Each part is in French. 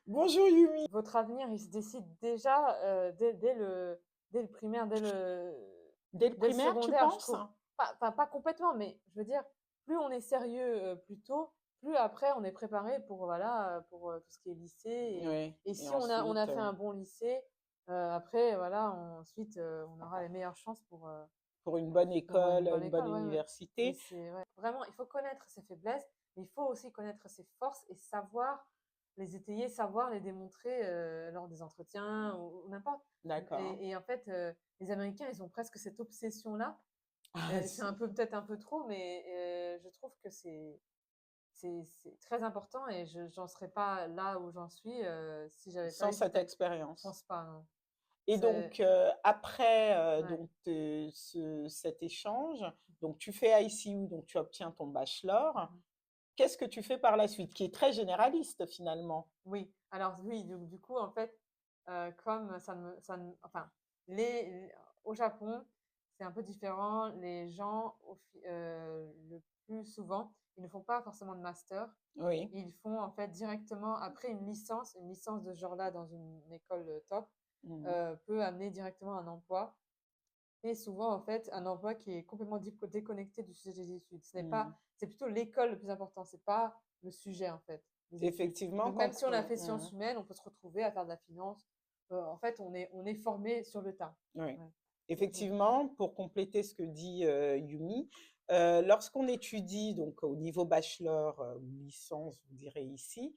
Bonjour Yumi. Votre avenir, il se décide déjà, dès le primaire, Dès le dès le primaire, tu secondaire, je penses? trouve. Pas complètement, mais je veux dire, plus on est sérieux, plus tôt, plus après on est préparé pour, voilà, pour, tout ce qui est lycée Oui. et Et si on a ensuite, fait un bon lycée, après voilà, ensuite, on aura les meilleures chances pour une bonne pour une école, bonne une bonne école, ouais, ouais. Mais université. c'est ouais, vraiment, il faut connaître ses faiblesses, mais il faut aussi connaître ses forces et savoir les étayer, savoir les démontrer, lors des entretiens ou n'importe. D'accord. Et en fait, les Américains, ils ont presque cette obsession-là. Ah, C'est un peu peut-être un peu trop, mais je trouve que c'est très important et j'en serais pas là où j'en suis, si j'avais pas sans eu cette je expérience. pense pas, non. Et C'est donc, après ouais. cet échange, donc tu fais ICU, donc tu obtiens ton bachelor. Mmh. Qu'est-ce que tu fais par la suite? Qui est très généraliste finalement. Oui, alors oui, du coup, en fait, comme enfin, les au Japon, c'est un peu différent. Les gens le plus souvent, ils ne font pas forcément de master. Oui. Ils font, en fait, directement après une licence de ce genre-là dans une école, top, Mhm. peut amener directement un emploi et souvent, en fait, un emploi qui est complètement déconnecté du sujet des études. Mhm. C'est plutôt l'école le plus important, c'est pas le sujet, en fait, des études. Effectivement, Donc même quand si on a fait sciences mhm. humaines, on peut se retrouver à faire de la finance. En fait, on est formé sur le tas. Oui. Ouais. Mmh. Effectivement, pour compléter ce que dit Yumi, lorsqu'on étudie donc au niveau bachelor ou licence, vous direz ici,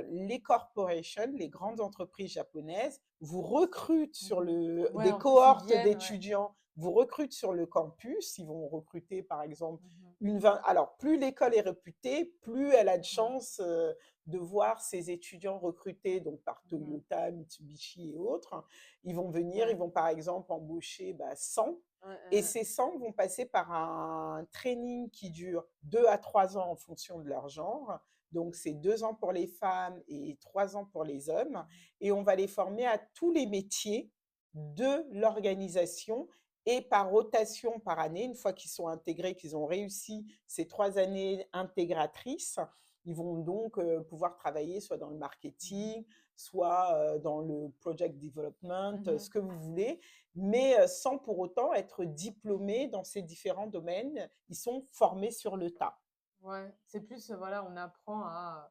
les corporations, les grandes entreprises japonaises, vous recrutent sur Mmh. Ouais, des en plus, ils cohortes viennent, ouais. d'étudiants, vous recrutent sur le campus. Ils vont recruter, par exemple, Mmh. une vingt. Alors, plus l'école est réputée, plus elle a de Ouais. chances de voir ses étudiants recrutés donc par Mmh. Toyota, Mitsubishi et autres. Ils vont venir, ils Ouais. vont par exemple embaucher 100 Ouais, et ces 100 vont passer par un training qui dure 2 à 3 ans en fonction de leur genre. Donc, c'est 2 ans pour les femmes et 3 ans pour les hommes. Mmh. Et on va les former à tous les métiers de l'organisation et par rotation par année, une fois qu'ils sont intégrés, qu'ils ont réussi ces 3 années intégratrices, ils vont donc pouvoir travailler soit dans le Mmh. marketing, soit dans le project development, Mmh. ce que vous voulez, mais sans pour autant être diplômés dans ces différents domaines. Ils sont formés sur le tas. Ouais, c'est plus, voilà, on apprend à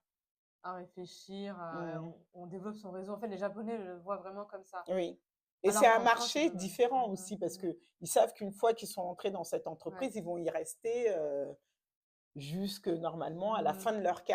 réfléchir, Mmh. on développe son réseau. En fait, les Japonais le voient vraiment comme ça. Oui. Et c'est Alors un qu'en France, c'est marché pas mal. différent Mmh aussi mh, parce mmh. qu'ils savent qu'une fois qu'ils sont entrés dans cette Ouais. entreprise, ils vont y rester jusque normalement à la Mmh. fin de leur carrière.